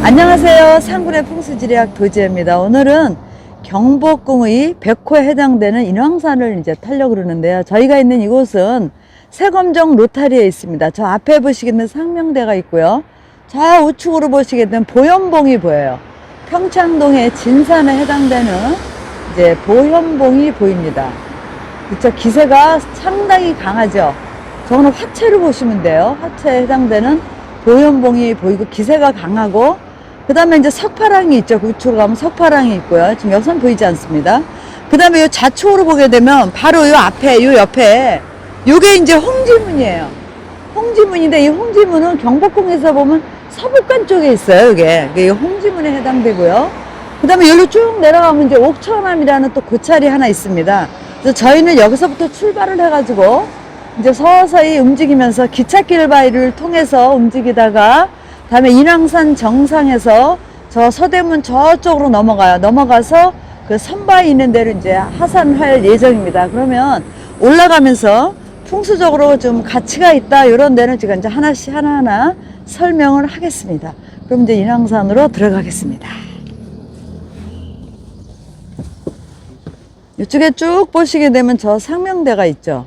안녕하세요. 상군의 풍수지리학 도지혜입니다. 오늘은 경복궁의 백호에 해당되는 인왕산을 이제 타려고 그러는데요. 저희가 있는 이곳은 세검정 로타리에 있습니다. 저 앞에 보시겠는 상명대가 있고요. 저 우측으로 보시겠는 보현봉이 보여요. 평창동의 진산에 해당되는 이제 보현봉이 보입니다. 그쵸? 기세가 상당히 강하죠. 저거는 화채로 보시면 돼요. 화채에 해당되는 보현봉이 보이고 기세가 강하고, 그 다음에 이제 석파랑이 있죠. 우측으로 가면 석파랑이 있고요. 지금 여기선 보이지 않습니다. 그 다음에 이 좌측으로 보게 되면 바로 이 앞에, 이 옆에 요게 이제 홍지문이에요. 홍지문인데 이 홍지문은 경복궁에서 보면 서북간 쪽에 있어요. 이게 홍지문에 해당되고요. 그 다음에 여기로 쭉 내려가면 이제 옥천암이라는 또 고찰이 하나 있습니다. 그래서 저희는 여기서부터 출발을 해가지고 이제 서서히 움직이면서 기찻길바위를 통해서 움직이다가 다음에 인왕산 정상에서 저 서대문 저쪽으로 넘어가서 그 선바위 있는 데로 이제 하산할 예정입니다. 그러면 올라가면서 풍수적으로 좀 가치가 있다 이런 데는 제가 이제 하나씩 하나하나 설명을 하겠습니다. 그럼 이제 인왕산으로 들어가겠습니다. 이쪽에 쭉 보시게 되면 저 상명대가 있죠.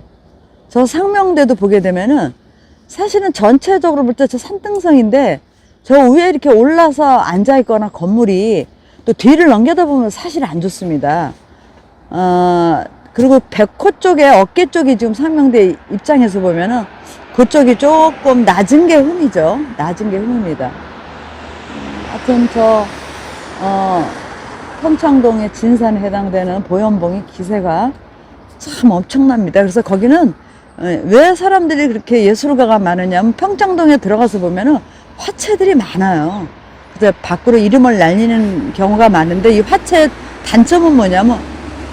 저 상명대도 보게 되면은 사실은 전체적으로 볼 때 저 산등성인데 저 위에 이렇게 올라서 앉아있거나 건물이 또 뒤를 넘겨다보면 사실 안 좋습니다. 그리고 백호 쪽에 어깨 쪽이 지금 상명대 입장에서 보면은 그쪽이 조금 낮은 게 흠이죠. 낮은 게 흠입니다. 하여튼 평창동의 진산에 해당되는 보현봉이 기세가 참 엄청납니다. 그래서 거기는 왜 사람들이 그렇게 예술가가 많으냐면 평창동에 들어가서 보면은 화채들이 많아요. 그래서 밖으로 이름을 날리는 경우가 많은데 이 화채 단점은 뭐냐면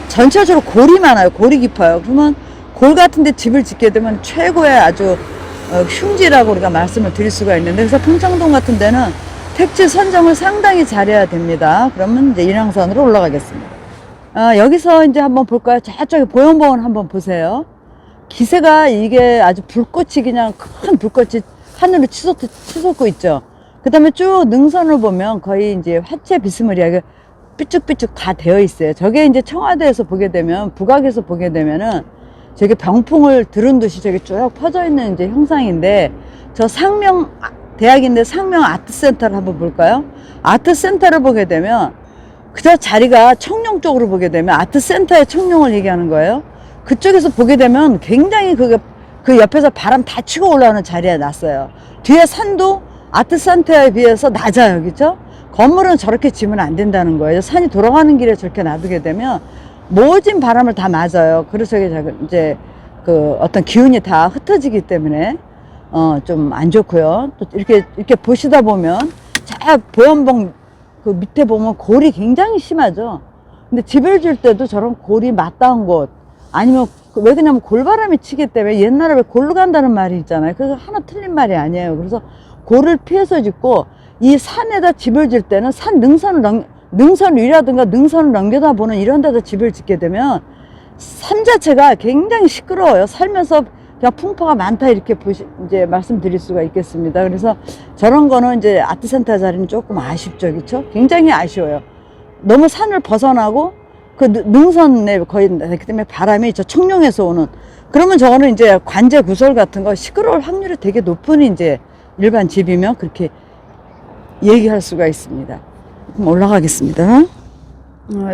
전체적으로 골이 많아요. 골이 깊어요. 그러면 골 같은데 집을 짓게 되면 최고의 아주 흉지라고 우리가 말씀을 드릴 수가 있는데, 그래서 평창동 같은 데는 택지 선정을 상당히 잘해야 됩니다. 그러면 이제 인왕산으로 올라가겠습니다. 여기서 이제 한번 볼까요? 저쪽에 보현봉을 한번 보세요. 기세가 이게 아주 불꽃이 그냥 큰 불꽃이 하늘로 치솟고 있죠. 그 다음에 쭉 능선을 보면 거의 이제 화채 비스무리하게 삐쭉삐쭉 다 되어 있어요. 저게 이제 청와대에서 보게 되면, 북악에서 보게 되면은 저게 병풍을 들은 듯이 저게 쭉 퍼져 있는 이제 형상인데, 저 상명 대학인데 상명 아트센터를 한번 볼까요? 아트센터를 보게 되면 그저 자리가 청룡 쪽으로 보게 되면 아트센터의 청룡을 얘기하는 거예요. 그쪽에서 보게 되면 굉장히 그 옆에서 바람 다 치고 올라오는 자리에 놨어요. 뒤에 산도 아트센터에 비해서 낮아요. 그죠? 건물은 저렇게 지면 안 된다는 거예요. 산이 돌아가는 길에 저렇게 놔두게 되면 모진 바람을 다 맞아요. 그래서 이제 그 어떤 기운이 다 흩어지기 때문에 좀 안 좋고요. 또 이렇게 보시다 보면 자 보현봉 그 밑에 보면 골이 굉장히 심하죠. 근데 집을 줄 때도 저런 골이 맞닿은 곳, 아니면 왜 그러냐면 골바람이 치기 때문에, 옛날에 왜 골로 간다는 말이 있잖아요. 그거 하나 틀린 말이 아니에요. 그래서 골을 피해서 짓고, 이 산에다 집을 질 때는 산 능선 위라든가 능선을 넘겨다 보는 이런 데다 집을 짓게 되면 산 자체가 굉장히 시끄러워요. 살면서 그냥 풍파가 많다 이렇게 이제 말씀드릴 수가 있겠습니다. 그래서 저런 거는 이제 아트센터 자리는 조금 아쉽죠. 그렇죠? 굉장히 아쉬워요. 너무 산을 벗어나고 그 능선에 거의, 그 때문에 바람이 저 청룡에서 오는, 그러면 저거는 이제 관제 구설 같은 거 시끄러울 확률이 되게 높은 이제 일반 집이면 그렇게 얘기할 수가 있습니다. 그럼 올라가겠습니다.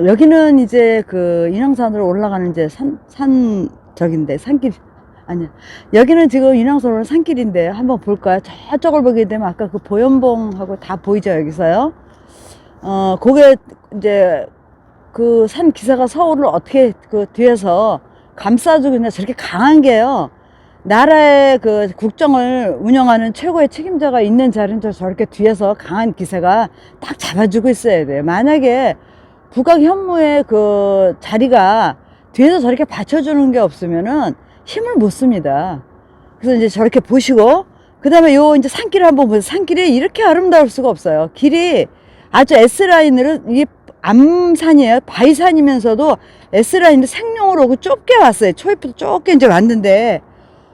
여기는 이제 그 인왕산으로 올라가는 이제 산길인데, 아니야. 여기는 지금 인왕산으로 산길인데 한번 볼까요? 저쪽을 보게 되면 아까 그 보현봉하고 다 보이죠, 여기서요. 그게 이제 그 산 기사가 서울을 어떻게 그 뒤에서 감싸주고 있냐, 저렇게 강한 게요. 나라의 그 국정을 운영하는 최고의 책임자가 있는 자리는 저렇게 뒤에서 강한 기세가 딱 잡아주고 있어야 돼요. 만약에 북악 현무의 그 자리가 뒤에서 저렇게 받쳐주는 게 없으면은 힘을 못 씁니다. 그래서 이제 저렇게 보시고, 그 다음에 요 이제 산길을 한번 보세요. 산길이 이렇게 아름다울 수가 없어요. 길이 아주 S라인으로, 이게 암산이에요. 바위산이면서도 S라인으로 생룡으로 오고 좁게 왔어요. 초입부터 좁게 이제 왔는데,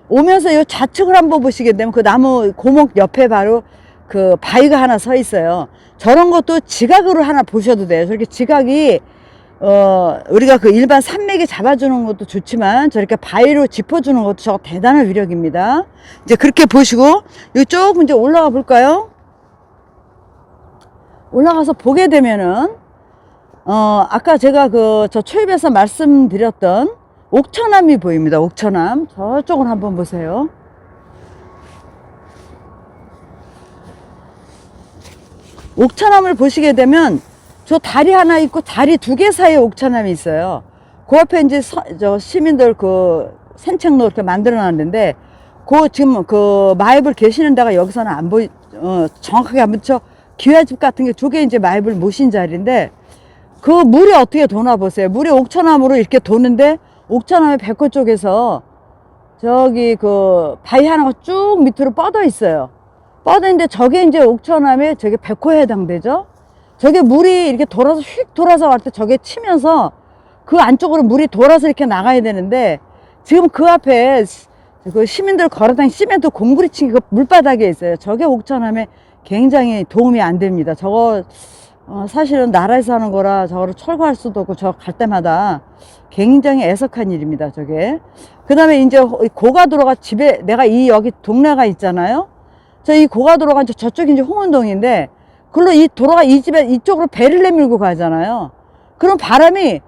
오면서 이 좌측을 한번 보시게 되면 그 나무 고목 옆에 바로 그 바위가 하나 서 있어요. 저런 것도 지각으로 하나 보셔도 돼요. 저렇게 지각이 우리가 그 일반 산맥이 잡아주는 것도 좋지만 저렇게 바위로 짚어주는 것도 저거 대단한 위력입니다. 이제 그렇게 보시고 이쪽 이제 올라가 볼까요? 올라가서 보게 되면은 아까 제가 저 초입에서 말씀드렸던 옥천암이 보입니다. 옥천암 저쪽을 한번 보세요. 옥천암을 보시게 되면 저 다리 하나 있고 다리 두 개 사이에 옥천암이 있어요. 그 앞에 이제 저 시민들 그 산책로 이렇게 만들어 놨는데 지금 그 마입을 계시는 데가 여기서는 안 정확하게 안 보이죠. 기와집 같은 게 두 개 이제 마입을 모신 자리인데 그 물이 어떻게 도나 보세요. 물이 옥천암으로 이렇게 도는데 옥천암의 백호 쪽에서 저기 그 바위 하나가 쭉 밑으로 뻗어 있어요. 뻗어 있는데 저게 이제 옥천암의 저게 백호에 해당되죠. 저게 물이 이렇게 돌아서 휙 돌아서 갈 때 저게 치면서 그 안쪽으로 물이 돌아서 이렇게 나가야 되는데 지금 그 앞에 그 시민들 걸어다니는 시멘트 공구리 친 그 물바닥에 있어요. 저게 옥천암에 굉장히 도움이 안 됩니다. 저거 사실은 나라에서 하는 거라 저거를 철거할 수도 없고 저 갈 때마다 굉장히 애석한 일입니다. 저게. 그 다음에 이제 고가도로가 집에 내가 여기 동네가 있잖아요. 이 고가도로가 저쪽이 이제 홍은동인데 그걸로 이 도로가 이 집에 이쪽으로 배를 내밀고 가잖아요. 그럼 바람이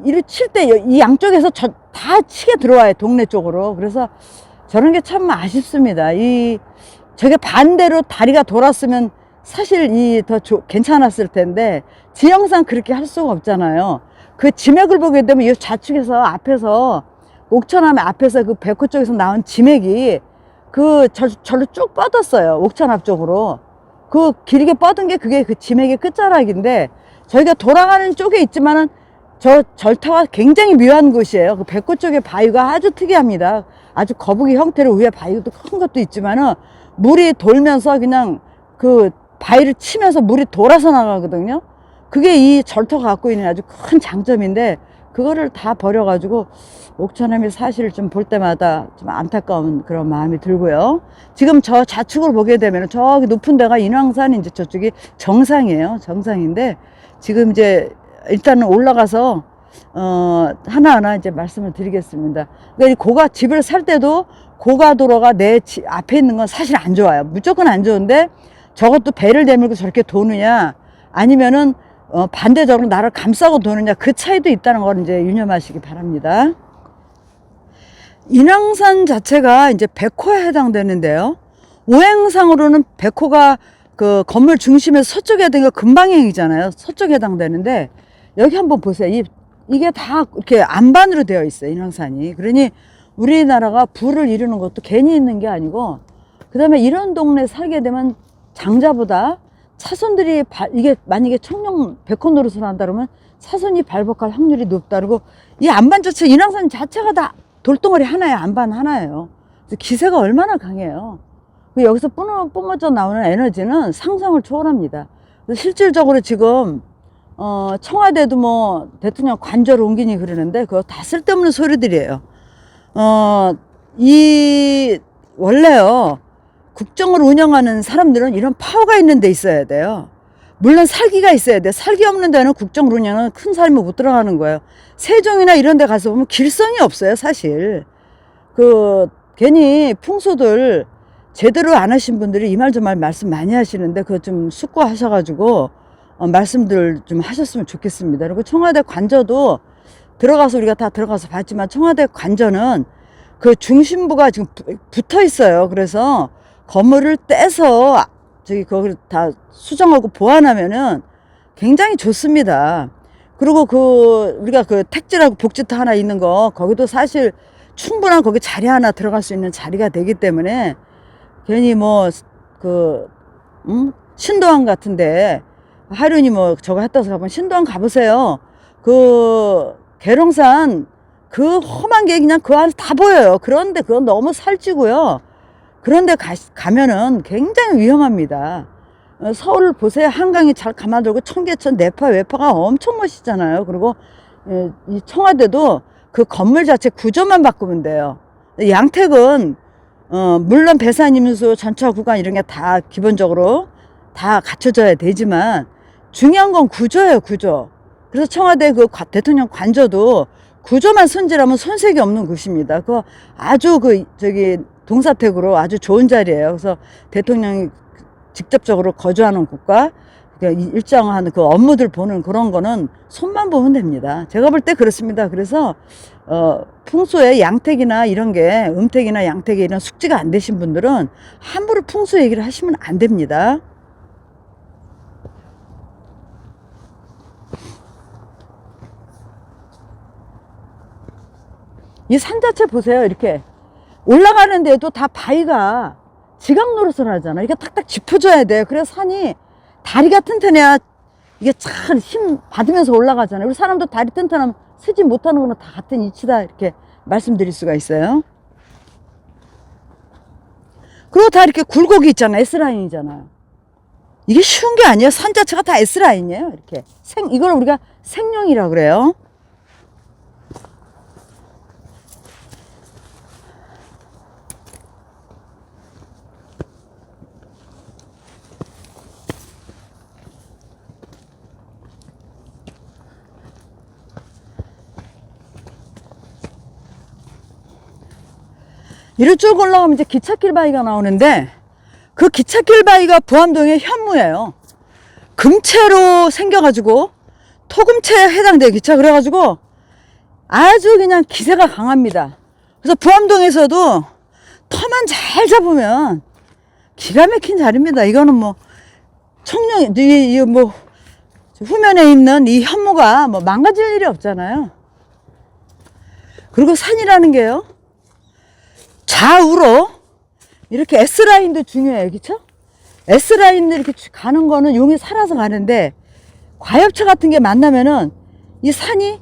이를 칠 때 이 양쪽에서 다 치게 들어와요. 동네 쪽으로. 그래서 저런 게 참 아쉽습니다. 저게 반대로 다리가 돌았으면 사실 더 괜찮았을 텐데 지형상 그렇게 할 수가 없잖아요. 그 지맥을 보게 되면 이 좌측에서 앞에서 옥천암 앞에서 그 백호 쪽에서 나온 지맥이 절로 쭉 뻗었어요. 옥천암 쪽으로. 그 길게 뻗은 게 그게 그 지맥의 끝자락인데 저희가 돌아가는 쪽에 있지만은 저 절터가 굉장히 묘한 곳이에요. 그 백호 쪽의 바위가 아주 특이합니다. 아주 거북이 형태로 위에 바위도 큰 것도 있지만은 물이 돌면서 그냥 그 바위를 치면서 물이 돌아서 나가거든요. 그게 이 절터가 갖고 있는 아주 큰 장점인데 그거를 다 버려가지고 옥천암이 사실 좀 볼 때마다 좀 안타까운 그런 마음이 들고요. 지금 저 좌측을 보게 되면 저기 높은 데가 인왕산 이제 저쪽이 정상이에요. 정상인데 지금 이제 일단은 올라가서 하나하나 이제 말씀을 드리겠습니다. 그러니까 집을 살 때도 고가도로가 내 앞에 있는 건 사실 안 좋아요. 무조건 안 좋은데 저것도 배를 내밀고 저렇게 도느냐 아니면은 반대적으로 나를 감싸고 도느냐 그 차이도 있다는 걸 이제 유념하시기 바랍니다. 인왕산 자체가 이제 백호에 해당되는데요. 오행상으로는 백호가 그 건물 중심에서 서쪽에 해당되는 금방향이잖아요. 서쪽에 해당되는데 여기 한번 보세요. 이게 다 이렇게 안반으로 되어 있어요. 인왕산이. 그러니 우리나라가 부를 이루는 것도 괜히 있는 게 아니고 그 다음에 이런 동네 살게 되면 장자보다 차선들이 이게 만약에 청룡 백호 노릇을 한다 그러면 차선이 발복할 확률이 높다. 그리고 이 안반 자체 인왕산 자체가 다 돌덩어리 하나예요. 안반 하나예요. 그래서 기세가 얼마나 강해요. 여기서 뿜어져 나오는 에너지는 상상을 초월합니다. 실질적으로 지금 청와대도 뭐 대통령 관저를 옮기니 그러는데 그거 다 쓸데없는 소리들이에요. 원래요 국정을 운영하는 사람들은 이런 파워가 있는 데 있어야 돼요. 물론 살기가 있어야 돼. 살기 없는 데는 국정 운영은 큰 사람이 못 들어가는 거예요. 세종이나 이런 데 가서 보면 길성이 없어요. 사실 괜히 풍수들 제대로 안 하신 분들이 이 말 저 말 말씀 많이 하시는데 그거 좀 숙고하셔가지고 말씀들 좀 하셨으면 좋겠습니다. 그리고 청와대 관저도 들어가서 우리가 다 들어가서 봤지만 청와대 관저는 그 중심부가 지금 붙어 있어요. 그래서 건물을 떼서 거기를 다 수정하고 보완하면은 굉장히 좋습니다. 그리고 우리가 택지라고 복지터 하나 있는 거 거기도 사실 충분한 거기 자리 하나 들어갈 수 있는 자리가 되기 때문에 괜히 신도항 같은데 하루니 저거 했다서 가보면 신도항 가보세요. 계룡산 험한 게 그냥 그 안에 다 보여요. 그런데 그건 너무 살찌고요. 그런데 가면은 굉장히 위험합니다. 서울을 보세요. 한강이 잘 감아들고 청계천, 내파, 외파가 엄청 멋있잖아요. 그리고 이 청와대도 그 건물 자체 구조만 바꾸면 돼요. 양택은 물론 배산임수, 전차 구간 이런 게 다 기본적으로 다 갖춰져야 되지만 중요한 건 구조예요, 구조. 그래서 청와대 그 대통령 관저도 구조만 손질하면 손색이 없는 곳입니다. 그거 아주 동사택으로 아주 좋은 자리예요. 그래서 대통령이 직접적으로 거주하는 곳과 일정한 그 업무들 보는 그런 거는 손만 보면 됩니다. 제가 볼 때 그렇습니다. 그래서 풍수에 양택이나 이런 게 음택이나 양택에 이런 숙지가 안 되신 분들은 함부로 풍수 얘기를 하시면 안 됩니다. 이 산 자체 보세요. 이렇게 올라가는데도 다 바위가 지각 노릇을 하잖아. 이게 탁탁 짚어줘야 돼. 그래서 산이 다리가 튼튼해야 이게 참 힘 받으면서 올라가잖아요. 우리 사람도 다리 튼튼하면 쓰지 못하는 거는 다 같은 이치다, 이렇게 말씀드릴 수가 있어요. 그리고 다 이렇게 굴곡이 있잖아요. S라인이잖아요. 이게 쉬운 게 아니에요. 산 자체가 다 S라인이에요. 이렇게 이걸 우리가 생룡이라고 그래요. 이를 쭉 올라가면 이제 기찻길 바위가 나오는데, 그 기찻길 바위가 부암동의 현무예요. 금채로 생겨가지고 토금채에 해당돼요, 기차. 그래가지고 아주 그냥 기세가 강합니다. 그래서 부암동에서도 터만 잘 잡으면 기가 막힌 자리입니다. 이거는 뭐 청룡, 뭐 후면에 있는 이 현무가 뭐 망가질 일이 없잖아요. 그리고 산이라는 게요, 좌우로 이렇게 S라인도 중요해요. 그쵸? S라인도 이렇게 가는 거는 용이 살아서 가는데, 과엽차 같은 게 만나면은 이 산이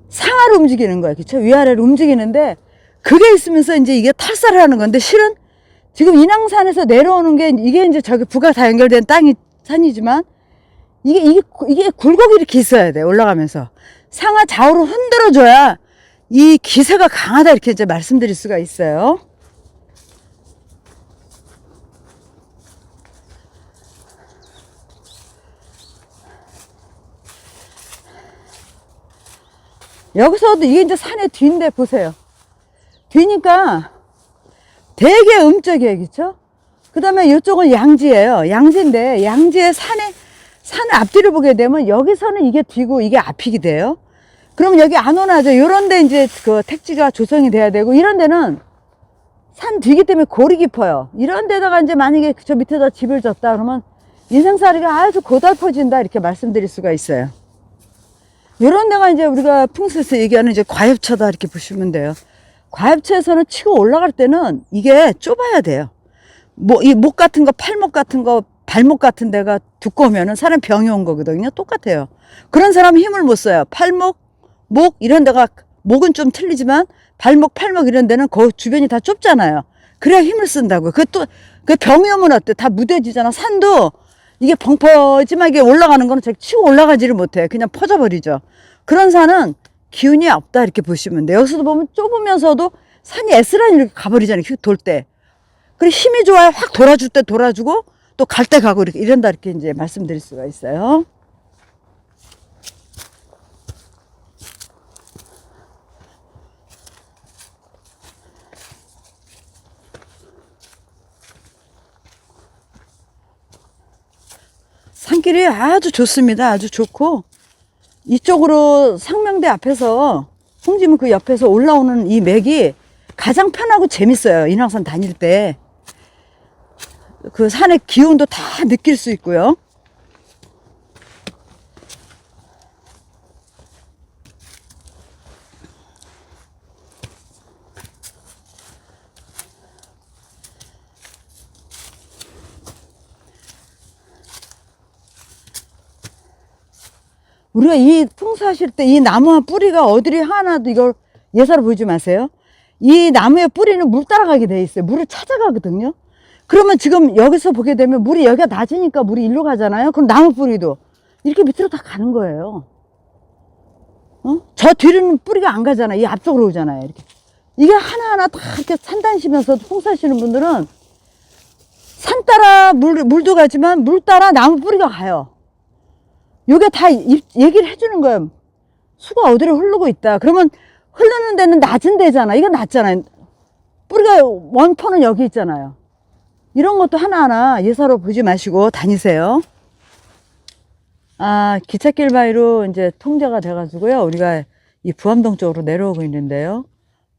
상하로 움직이는 거예요. 그쵸? 위아래로 움직이는데, 그게 있으면서 이제 이게 탈사를 하는 건데, 실은 지금 인왕산에서 내려오는 게, 이게 이제 저기 부가 다 연결된 산이지만, 이게 굴곡이 이렇게 있어야 돼. 올라가면서. 상하 좌우로 흔들어줘야 이 기세가 강하다, 이렇게 이제 말씀드릴 수가 있어요. 여기서도 이게 이제 산의 뒤인데 보세요. 뒤니까 되게 음적이에요. 그쵸? 그 다음에 이쪽은 양지예요. 양지인데, 양지의 산의 앞뒤를 보게 되면 여기서는 이게 뒤고 이게 앞이게 돼요. 그럼 여기 안 오나죠. 요런데 이제 그 택지가 조성이 돼야 되고, 이런 데는 산 뒤기 때문에 골이 깊어요. 이런 데다가 이제 만약에 저 밑에다 집을 졌다 그러면 인생살이가 아주 고달퍼진다, 이렇게 말씀드릴 수가 있어요. 이런 데가 이제 우리가 풍수에서 얘기하는 이제 과엽차다, 이렇게 보시면 돼요. 과엽차에서는 치고 올라갈 때는 이게 좁아야 돼요. 이 목 같은 거, 팔목 같은 거, 발목 같은 데가 두꺼우면은 사람 병이 온 거거든요. 똑같아요. 그런 사람은 힘을 못 써요. 팔목, 목, 이런 데가, 목은 좀 틀리지만 발목, 팔목 이런 데는 그 주변이 다 좁잖아요. 그래야 힘을 쓴다고요. 그 병이 오면 어때? 다 무뎌지잖아. 산도 이게 벙퍼짐하게 올라가는 거는 치고 올라가지를 못해요. 그냥 퍼져버리죠. 그런 산은 기운이 없다, 이렇게 보시면 돼요. 여기서도 보면 좁으면서도 산이 S라인 이렇게 가버리잖아요. 돌 때. 그리고 힘이 좋아야 확 돌아줄 때 돌아주고, 또 갈 때 가고, 이렇게 이런다, 이렇게 이제 말씀드릴 수가 있어요. 산길이 아주 좋습니다. 아주 좋고, 이쪽으로 상명대 앞에서, 홍지문 그 옆에서 올라오는 이 맥이 가장 편하고 재밌어요. 인왕산 다닐 때. 그 산의 기운도 다 느낄 수 있고요. 우리가 이 풍수하실 때 이 나무와 뿌리가 어디를 하나도 이걸 예사로 보지 마세요. 이 나무의 뿌리는 물 따라가게 돼 있어요. 물을 찾아가거든요. 그러면 지금 여기서 보게 되면 물이 여기가 낮으니까 물이 일로 가잖아요. 그럼 나무 뿌리도 이렇게 밑으로 다 가는 거예요. 저 뒤로는 뿌리가 안 가잖아요. 이 앞쪽으로 오잖아요. 이렇게. 이게 하나하나 다 이렇게 산다니시면서도 풍수하시는 분들은 산 따라 물도 가지만 물 따라 나무 뿌리가 가요. 요게 다 얘기를 해주는 거예요. 수가 어디로 흐르고 있다. 그러면 흐르는 데는 낮은 데잖아. 이건 낮잖아요. 뿌리가 원포는 여기 있잖아요. 이런 것도 하나하나 예사로 보지 마시고 다니세요. 기찻길 바위로 이제 통제가 돼가지고요. 우리가 이 부암동 쪽으로 내려오고 있는데요.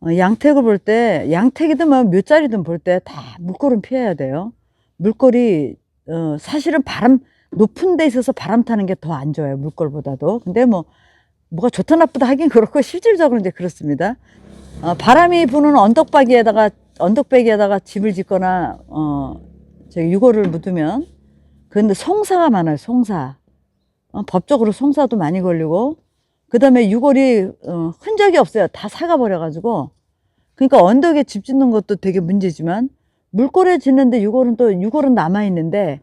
양택을 볼 때, 양택이든 뭐 묘자리든 볼 때 다 물골은 피해야 돼요. 물골이, 사실은 높은 데 있어서 바람 타는 게 더 안 좋아요. 물골보다도. 근데 뭐가 좋다 나쁘다 하긴 그렇고, 실질적으로 이제 그렇습니다. 바람이 부는 언덕배기에다가 집을 짓거나, 유골을 묻으면, 근데 송사가 많아요. 송사. 법적으로 송사도 많이 걸리고, 그 다음에 유골이 흔적이 없어요. 다 사가버려가지고. 그러니까 언덕에 집 짓는 것도 되게 문제지만 물골에 짓는데 유골은 남아있는데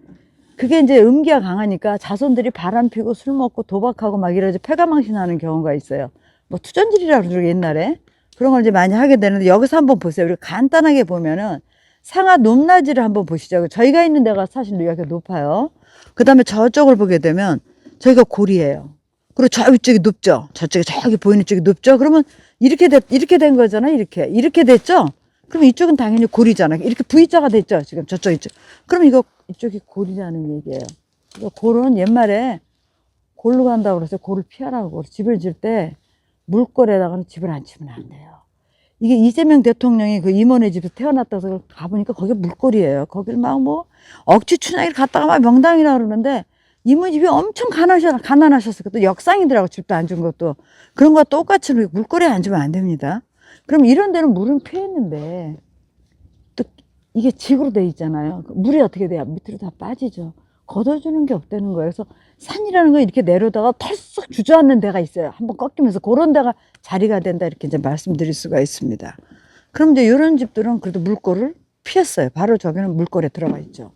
그게 이제 음기가 강하니까 자손들이 바람 피고 술 먹고 도박하고 막 이러지 패가망신하는 경우가 있어요. 뭐 투전질이라 그러죠 옛날에. 그런 걸 이제 많이 하게 되는데 여기서 한번 보세요. 우리 간단하게 보면은 상하 높낮이를 한번 보시죠. 저희가 있는 데가 사실 여기가 높아요. 그 다음에 저쪽을 보게 되면 저희가 골이에요. 그리고 저 위쪽이 높죠. 저쪽에 저기 보이는 쪽이 높죠. 그러면 이렇게 된 거잖아요. 이렇게 됐죠. 그럼 이쪽은 당연히 골이잖아요. 이렇게 V자가 됐죠. 지금 저쪽 있죠. 그럼 이쪽이 골이라는 얘기예요. 그러니까 골은 옛말에 골로 간다고 그래서 골을 피하라고. 집을 질 때 물골에다가는 집을 안 치면 안 돼요. 이게 이재명 대통령이 그 임원의 집에서 태어났다고 가보니까 거기 물골이에요. 거길 막 억지 춘향이를 갔다가 막 명당이라 그러는데 이모 집이 엄청 가난하셨어요. 또 역상이더라고, 집도 안 준 것도. 그런 거 똑같이 물거리에 앉으면 안 됩니다. 그럼 이런 데는 물은 피했는데, 또 이게 직으로 돼 있잖아요. 물이 어떻게 돼요? 밑으로 다 빠지죠. 걷어주는 게 없다는 거예요. 그래서 산이라는 거 이렇게 내려다가 털썩 주저앉는 데가 있어요. 한번 꺾이면서 그런 데가 자리가 된다. 이렇게 이제 말씀드릴 수가 있습니다. 그럼 이제 이런 집들은 그래도 물골을 피했어요. 바로 저기는 물골에 들어가 있죠.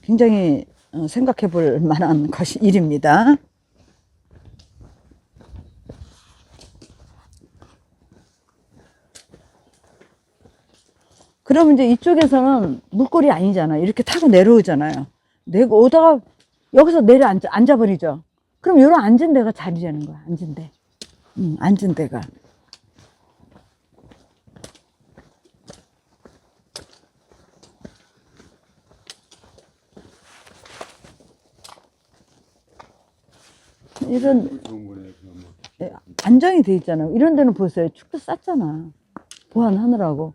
굉장히 생각해 볼 만한 일입니다. 그러면 이제 이쪽에서는 물골이 아니잖아요. 이렇게 타고 내려오잖아요. 오다가 여기서 앉아버리죠. 그럼 이런 앉은 데가 자리라는 거야. 앉은 데. 앉은 데가. 이런 안정이 돼 있잖아요. 이런 데는 보세요. 축도 쌌잖아. 보완하느라고.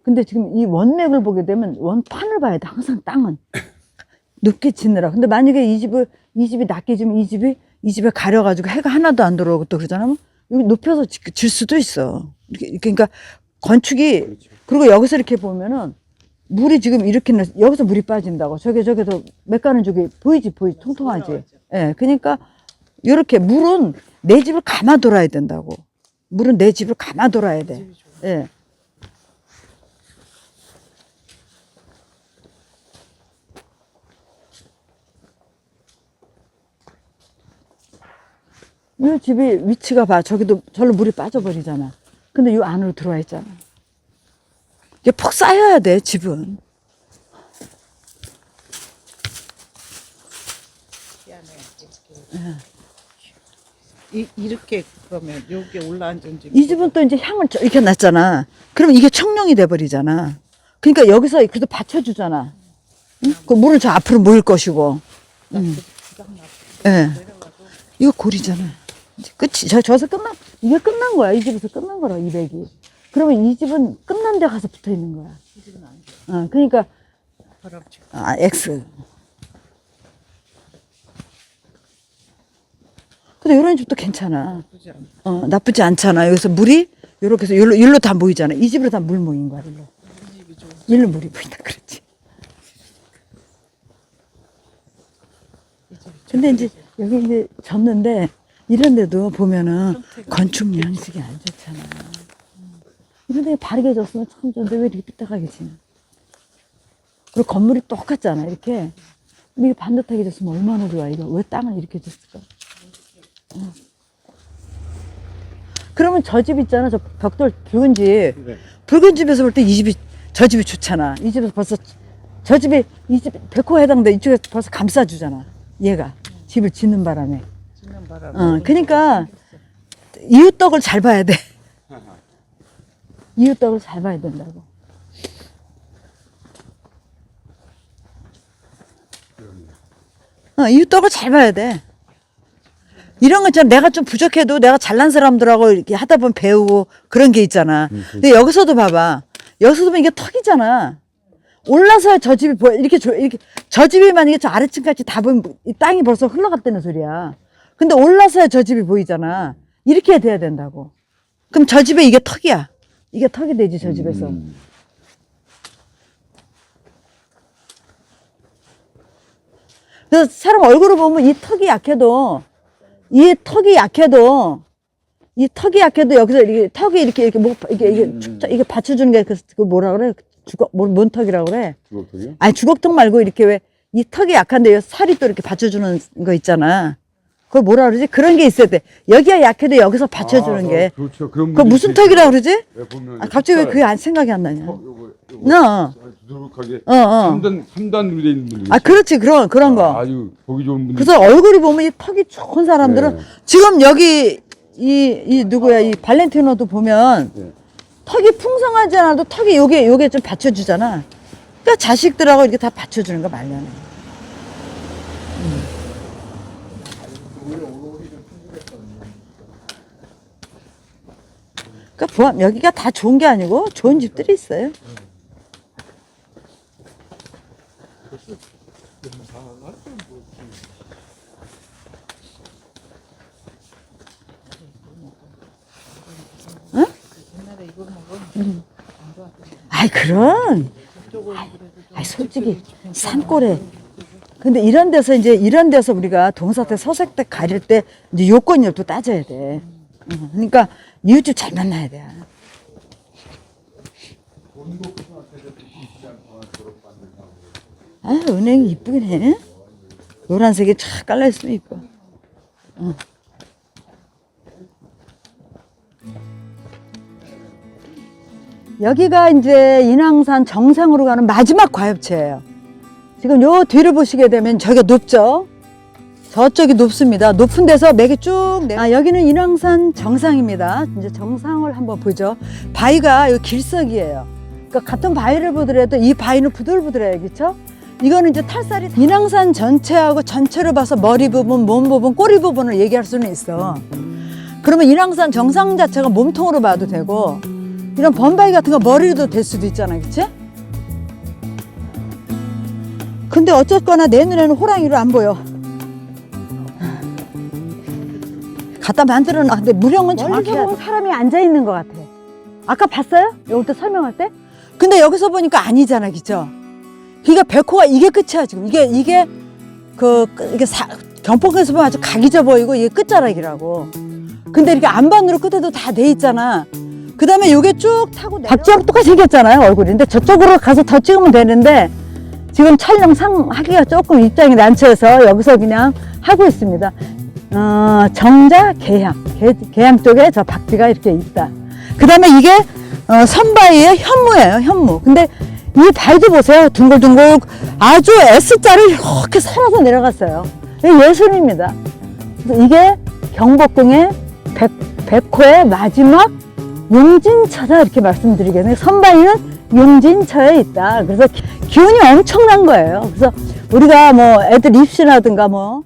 근데 지금 이 원맥을 보게 되면 원판을 봐야 돼. 항상 땅은 높게 짓느라. 근데 만약에 이 집이 낮게 지면 이 집에 가려가지고 해가 하나도 안 들어오고 또 그러잖아요. 여기 높여서 질 수도 있어. 그러니까 건축이 그렇죠. 그리고 여기서 이렇게 보면은 물이 지금 이렇게 여기서 물이 빠진다고. 저기도 맥가는 저기 보이지 통통하지. 예, 그러니까. 이렇게 물은 내 집을 감아 돌아야 된다고. 물은 내 집을 감아 돌아야 돼. 예. 이 집이 위치가 봐. 절로 물이 빠져버리잖아. 근데 이 안으로 들어와 있잖아. 이게 푹 쌓여야 돼, 집은. 이렇게 그러면 여기에 올라앉은 집. 이 집은 또 이제 향을 이렇게 놨잖아. 그러면 이게 청룡이 돼버리잖아. 그러니까 여기서 그래도 받쳐주잖아. 응? 그 물은 저 앞으로 모일 것이고. 예. 이거 골이잖아. 이제 끝이. 저기서 이게 끝난 거야. 이 집에서 끝난 거라, 200이. 그러면 이 집은 끝난 데 가서 붙어 있는 거야. 이 집은 안 돼. 그러니까. 바람직. X. 근데 이런 집도 괜찮아. 나쁘지 않잖아. 여기서 물이 요렇게 해서 일로 다 모이잖아. 이 집으로 다 물 모인 거야, 일로. 일로 물이 보인다, 그렇지. 근데 이제 여기 이제 졌는데 이런 데도 보면은 건축 양식이 안 좋잖아. 이런 데 바르게 졌으면 참 좋은데 왜 이렇게 삐딱하게 지냐. 그리고 건물이 똑같잖아, 이렇게. 근데 이게 반듯하게 졌으면 얼마나 좋아, 이거. 왜 땅을 이렇게 졌을까? 그러면 저 집 있잖아, 저 벽돌 붉은 집. 네. 붉은 집에서 볼 때 저 집이 좋잖아. 이 집에서 벌써 저 집이 이 집 백호가 해당돼. 이쪽에 벌써 감싸주잖아. 얘가 집을 짓는 바람에. 짓는 바람에. 그러니까 이웃덕을 잘 봐야 돼. 이웃덕을 잘 봐야 된다고. 이웃덕을 잘 봐야 돼. 이런 거 있잖아. 내가 좀 부족해도 내가 잘난 사람들하고 이렇게 하다 보면 배우고 그런 게 있잖아. 근데 여기서도 봐봐. 여기서도 보면 이게 턱이잖아. 올라서야 저 집이 보여. 이렇게 저 집이 만약에 저 아래층까지 다 보면 이 땅이 벌써 흘러갔다는 소리야. 근데 올라서야 저 집이 보이잖아. 이렇게 돼야 된다고. 그럼 저 집에 이게 턱이야. 이게 턱이 되지, 저 집에서. 그래서 사람 얼굴을 보면 이 턱이 약해도 여기서 이렇게 턱이 이렇게 이게 받쳐주는 게 그 뭐라 그래? 뭔 턱이라고 그래? 주걱턱이요? 아니, 주걱턱 말고 이렇게 왜 이 턱이 약한데 살이 또 이렇게 받쳐주는 거 있잖아. 그걸 뭐라 그러지? 그런 게 있어야 돼. 여기가 약해도 여기서 받쳐주는 게. 그렇죠. 그런 그거 무슨 턱이라고 그러지? 왜 보면 갑자기 왜 그게 생각이 안 나냐? 요거 두둑하게 3단으로 돼 있는 분들. 그렇지. 그런 거. 아주 보기 좋은 분들. 그래서 얼굴이 보면 이 턱이 좋은 사람들은 네. 지금 여기 이 누구야? 이 발렌티노도 보면 네. 턱이 풍성하지 않아도 턱이 요게 좀 받쳐주잖아. 그러니까 자식들하고 이렇게 다 받쳐주는 거 말려네. 그러니까 여기가 다 좋은 게 아니고 좋은 집들이 있어요. 응? 아이 그럼. 아이 솔직히 산골에. 근데 이런 데서 우리가 동사태 서색대 가릴 때 이제 요건을 또 따져야 돼. 그러니까 이웃집 잘 만나야 돼. 은행이 이쁘긴 해. 노란색이 쫙 깔려있으면 이뻐. 여기가 이제 인왕산 정상으로 가는 마지막 과엽체예요. 지금 요 뒤를 보시게 되면 저기가 높죠? 저쪽이 높습니다. 높은 데서 맥이 쭉 여기는 인왕산 정상입니다. 이제 정상을 한번 보죠. 바위가 이 길석이에요. 그러니까 같은 바위를 보더라도 이 바위는 부들부들해요. 그렇죠? 이거는 이제 탈살이 인왕산 전체하고 전체로 봐서 머리 부분, 몸 부분, 꼬리 부분을 얘기할 수는 있어. 그러면 인왕산 정상 자체가 몸통으로 봐도 되고 이런 범바위 같은 거 머리도 될 수도 있잖아. 그치? 근데 어쨌거나 내 눈에는 호랑이로 안 보여. 갖다 만들어놔. 근데 무령은 정확히 보면 사람이 앉아있는 것 같아. 아까 봤어요? 여기 때 설명할 때? 근데 여기서 보니까 아니잖아. 그죠? 그러니까 백호가 이게 끝이야 지금. 이게 경폭에서 보면 아주 각이 져 보이고 이게 끝자락이라고. 근데 이렇게 안반으로 끝에도 다 돼 있잖아. 그 다음에 요게 쭉 타고 박쥐하고 똑같이 생겼잖아요 얼굴인데 저쪽으로 가서 더 찍으면 되는데 지금 촬영하기가 조금 입장이 난처해서 여기서 그냥 하고 있습니다. 정자 계양 쪽에 저 박쥐가 이렇게 있다. 그 다음에 이게 선바위의 현무예요. 현무. 근데 이 바위도 보세요. 둥글둥글 아주 S자를 이렇게 살아서 내려갔어요. 이게 예술입니다. 그래서 이게 경복궁의 백호의 마지막 용진처다 이렇게 말씀드리겠네요. 선바위는 용진처에 있다. 그래서 기운이 엄청난 거예요. 그래서 우리가 뭐 애들 입시라든가 뭐